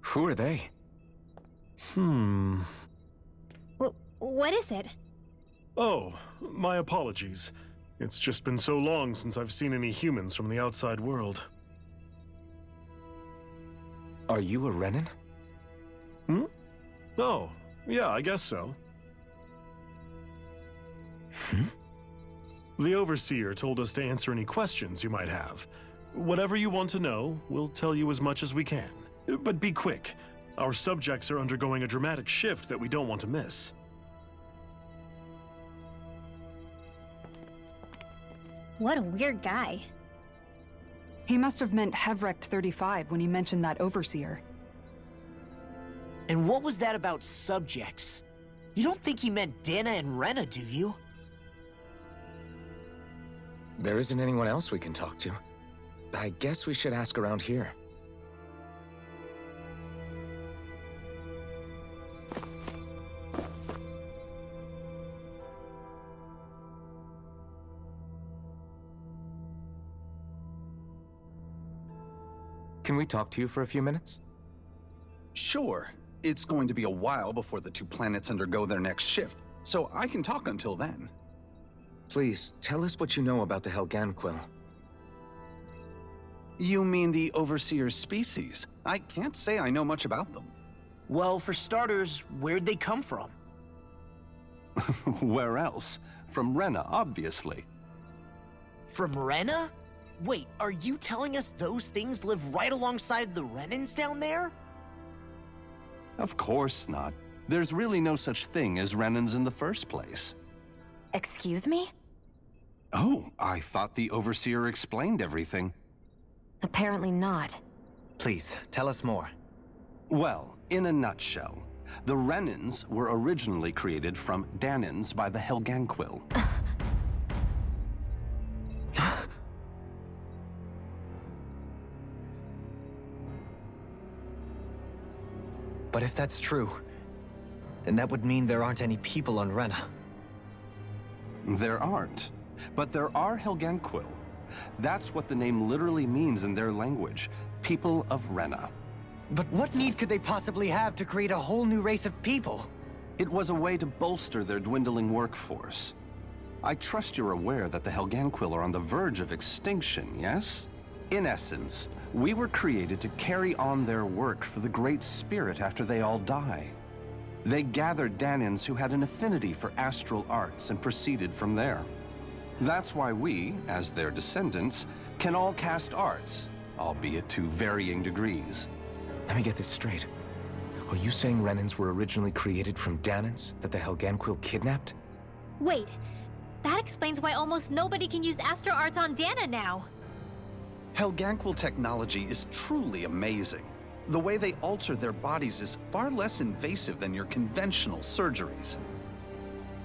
Who are they? What is it? Oh, my apologies. It's just been so long since I've seen any humans from the outside world. Are you a Renan? Oh, yeah, I guess so. The Overseer told us to answer any questions you might have. Whatever you want to know, we'll tell you as much as we can. But be quick. Our subjects are undergoing a dramatic shift that we don't want to miss. What a weird guy. He must have meant Hevrect 35 when he mentioned that Overseer. And what was that about subjects? You don't think he meant Dana and Rena, do you? There isn't anyone else we can talk to. I guess we should ask around here. Can we talk to you for a few minutes? Sure. It's going to be a while before the two planets undergo their next shift, so I can talk until then. Please, tell us what you know about the Helganquil. You mean the Overseer's species? I can't say I know much about them. Well, for starters, where'd they come from? Where else? From Rena, obviously. From Rena? Wait, are you telling us those things live right alongside the Renans down there? Of course not. There's really no such thing as Renans in the first place. Excuse me? Oh, I thought the Overseer explained everything. Apparently not. Please, tell us more. Well, in a nutshell, the Renans were originally created from Danans by the Helganquil. But if that's true, then that would mean there aren't any people on Rena. There aren't, but there are Helganquil. That's what the name literally means in their language, people of Rena. But what need could they possibly have to create a whole new race of people? It was a way to bolster their dwindling workforce. I trust you're aware that the Helganquil are on the verge of extinction, yes? In essence, we were created to carry on their work for the Great Spirit after they all die. They gathered Danans who had an affinity for astral arts and proceeded from there. That's why we, as their descendants, can all cast arts, albeit to varying degrees. Let me get this straight. Are you saying Renans were originally created from Danans that the Helganquil kidnapped? Wait, that explains why almost nobody can use Astro Arts on Dana now. Helganquil technology is truly amazing. The way they alter their bodies is far less invasive than your conventional surgeries.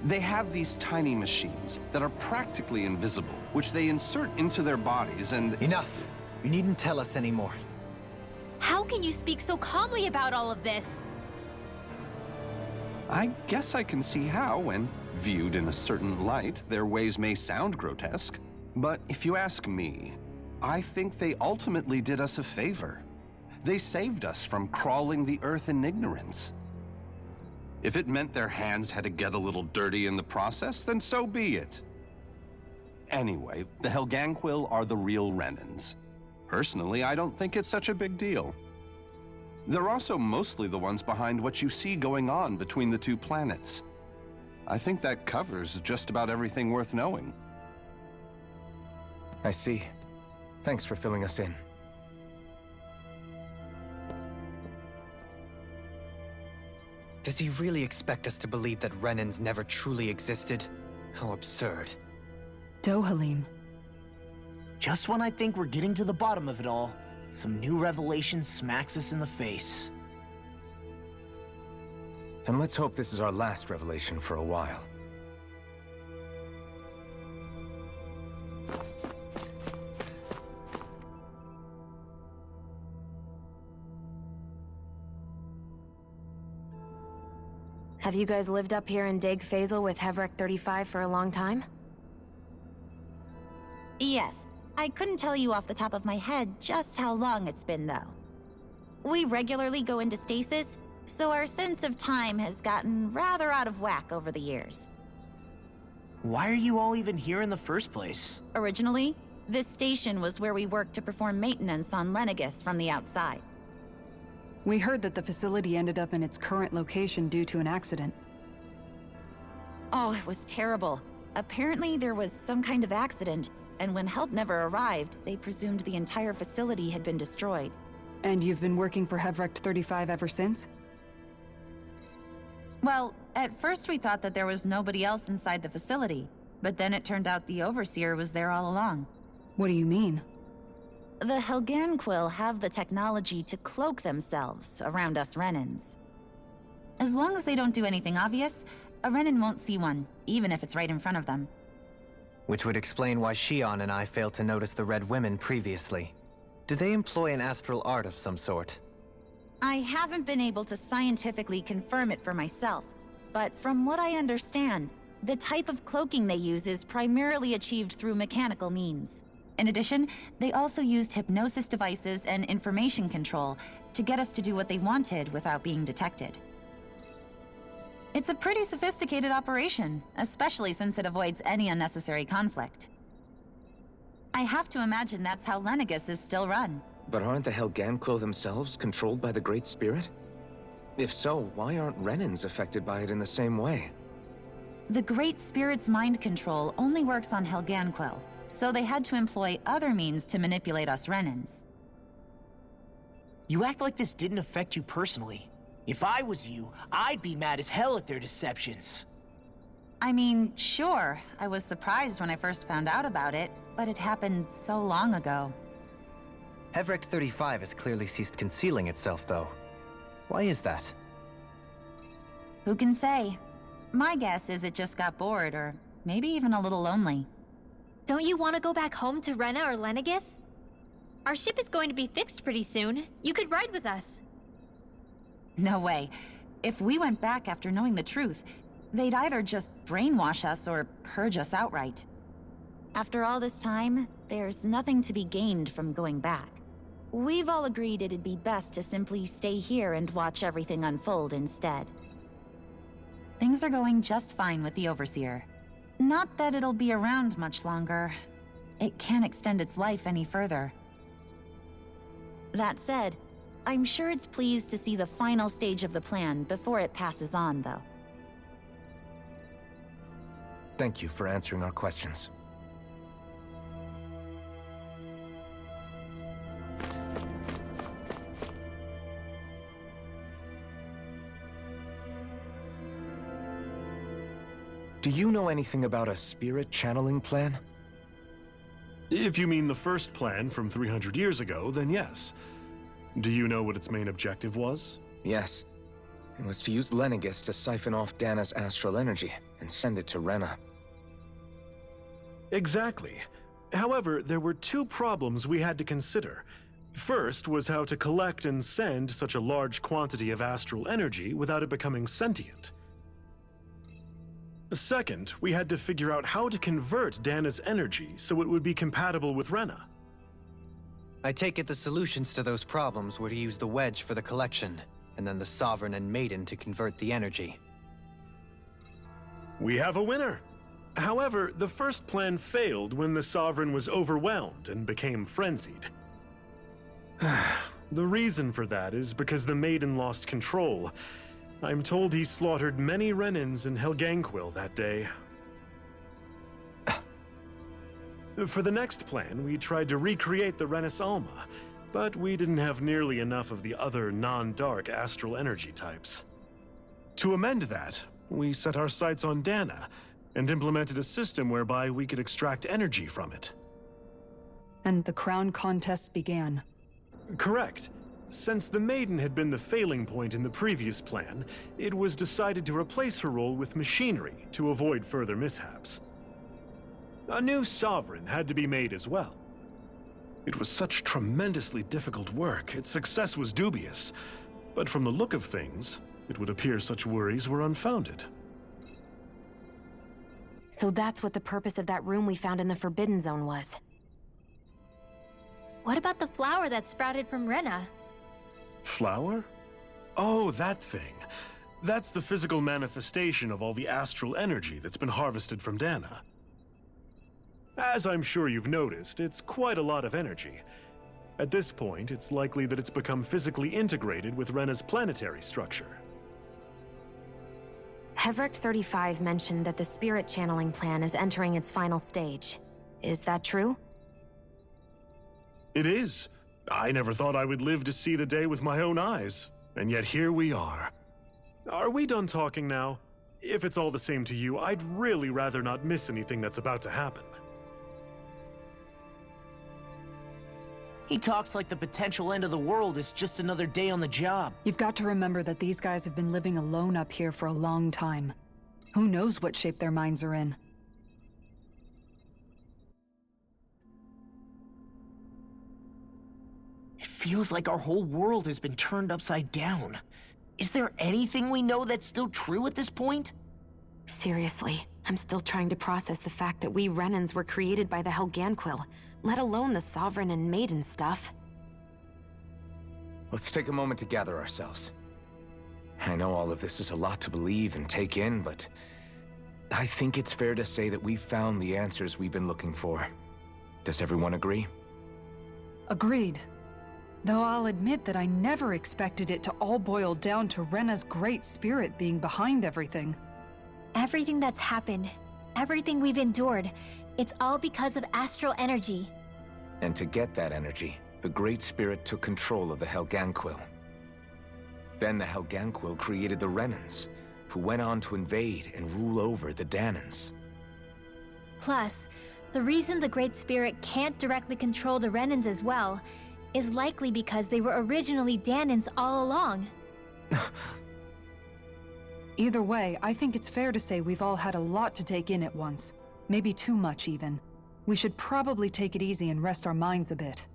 They have these tiny machines that are practically invisible, which they insert into their bodies and— Enough! You needn't tell us anymore. How can you speak so calmly about all of this? I guess I can see how, when viewed in a certain light, their ways may sound grotesque. But if you ask me, I think they ultimately did us a favor. They saved us from crawling the earth in ignorance. If it meant their hands had to get a little dirty in the process, then so be it. Anyway, the Helganquil are the real Renans. Personally, I don't think it's such a big deal. They're also mostly the ones behind what you see going on between the two planets. I think that covers just about everything worth knowing. I see. Thanks for filling us in. Does he really expect us to believe that Renans never truly existed? How absurd. Dohalim. Just when I think we're getting to the bottom of it all, some new revelation smacks us in the face. Then let's hope this is our last revelation for a while. Have you guys lived up here in Deg Faisal with Hevrek 35 for a long time? Yes. I couldn't tell you off the top of my head just how long it's been, though. We regularly go into stasis, so our sense of time has gotten rather out of whack over the years. Why are you all even here in the first place? Originally, this station was where we worked to perform maintenance on Lenegis from the outside. We heard that the facility ended up in its current location due to an accident. Oh, it was terrible. Apparently there was some kind of accident, and when help never arrived, they presumed the entire facility had been destroyed. And you've been working for Hevrecht 35 ever since? Well, at first we thought that there was nobody else inside the facility, but then it turned out the Overseer was there all along. What do you mean? The Helganquil have the technology to cloak themselves around us Renans. As long as they don't do anything obvious, a Renan won't see one, even if it's right in front of them. Which would explain why Shion and I failed to notice the Red Women previously. Do they employ an astral art of some sort? I haven't been able to scientifically confirm it for myself, but from what I understand, the type of cloaking they use is primarily achieved through mechanical means. In addition, they also used hypnosis devices and information control to get us to do what they wanted without being detected. It's a pretty sophisticated operation, especially since it avoids any unnecessary conflict. I have to imagine that's how Lenegis is still run. But aren't the Helganquil themselves controlled by the Great Spirit? If so, why aren't Renans affected by it in the same way? The Great Spirit's mind control only works on Helganquil, so they had to employ other means to manipulate us Renans. You act like this didn't affect you personally. If I was you, I'd be mad as hell at their deceptions. I mean, sure, I was surprised when I first found out about it, but it happened so long ago. Hevrecht 35 has clearly ceased concealing itself, though. Why is that? Who can say? My guess is it just got bored, or maybe even a little lonely. Don't you want to go back home to Rena or Lenegis? Our ship is going to be fixed pretty soon. You could ride with us. No way. If we went back after knowing the truth, they'd either just brainwash us or purge us outright. After all this time, there's nothing to be gained from going back. We've all agreed it'd be best to simply stay here and watch everything unfold instead. Things are going just fine with the Overseer. Not that it'll be around much longer. It can't extend its life any further. That said, I'm sure it's pleased to see the final stage of the plan before it passes on, though. Thank you for answering our questions. Do you know anything about a spirit channeling plan? If you mean the first plan from 300 years ago, then yes. Do you know what its main objective was? Yes. It was to use Lenegis to siphon off Dana's astral energy and send it to Rena. Exactly. However, there were two problems we had to consider. First was how to collect and send such a large quantity of astral energy without it becoming sentient. Second, we had to figure out how to convert Dana's energy so it would be compatible with Rena. I take it the solutions to those problems were to use the wedge for the collection, and then the Sovereign and Maiden to convert the energy. We have a winner. However, the first plan failed when the Sovereign was overwhelmed and became frenzied. The reason for that is because the Maiden lost control. I'm told he slaughtered many Renans in Helganquil that day. For the next plan, we tried to recreate the Renis Alma, but we didn't have nearly enough of the other non-dark astral energy types. To amend that, we set our sights on Dana, and implemented a system whereby we could extract energy from it. And the crown contest began. Correct. Since the Maiden had been the failing point in the previous plan, it was decided to replace her role with machinery to avoid further mishaps. A new Sovereign had to be made as well. It was such tremendously difficult work, its success was dubious. But from the look of things, it would appear such worries were unfounded. So that's what the purpose of that room we found in the Forbidden Zone was. What about the flower that sprouted from Rena? Flower? Oh, that thing. That's the physical manifestation of all the astral energy that's been harvested from Dana. As I'm sure you've noticed, it's quite a lot of energy. At this point, it's likely that it's become physically integrated with Rena's planetary structure. Hevrecht 35 mentioned that the spirit channeling plan is entering its final stage. Is that true? It is. I never thought I would live to see the day with my own eyes, and yet here we are. Are we done talking now? If it's all the same to you, I'd really rather not miss anything that's about to happen. He talks like the potential end of the world is just another day on the job. You've got to remember that these guys have been living alone up here for a long time. Who knows what shape their minds are in? It feels like our whole world has been turned upside down. Is there anything we know that's still true at this point? Seriously, I'm still trying to process the fact that we Renans were created by the Helganquil, let alone the Sovereign and Maiden stuff. Let's take a moment to gather ourselves. I know all of this is a lot to believe and take in, but I think it's fair to say that we've found the answers we've been looking for. Does everyone agree? Agreed. Though I'll admit that I never expected it to all boil down to Rena's great spirit being behind everything. Everything that's happened, everything we've endured, it's all because of astral energy. And to get that energy, the Great Spirit took control of the Helganquil. Then the Helganquil created the Renans, who went on to invade and rule over the Danans. Plus, the reason the Great Spirit can't directly control the Renans as well is likely because they were originally Danans all along. Either way, I think it's fair to say we've all had a lot to take in at once. Maybe too much, even. We should probably take it easy and rest our minds a bit.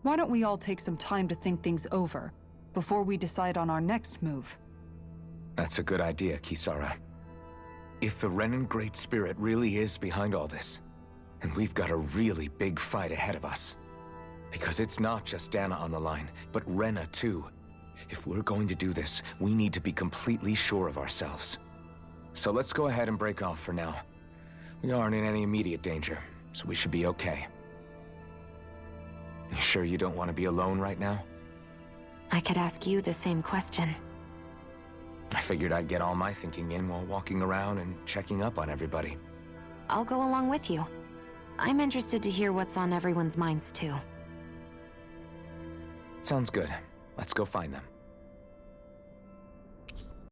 Why don't we all take some time to think things over, before we decide on our next move? That's a good idea, Kisara. If the Renan Great Spirit really is behind all this, then we've got a really big fight ahead of us. Because it's not just Dana on the line, but Rena too. If we're going to do this, we need to be completely sure of ourselves. So let's go ahead and break off for now. We aren't in any immediate danger, so we should be okay. You sure you don't want to be alone right now? I could ask you the same question. I figured I'd get all my thinking in while walking around and checking up on everybody. I'll go along with you. I'm interested to hear what's on everyone's minds too. Sounds good. Let's go find them.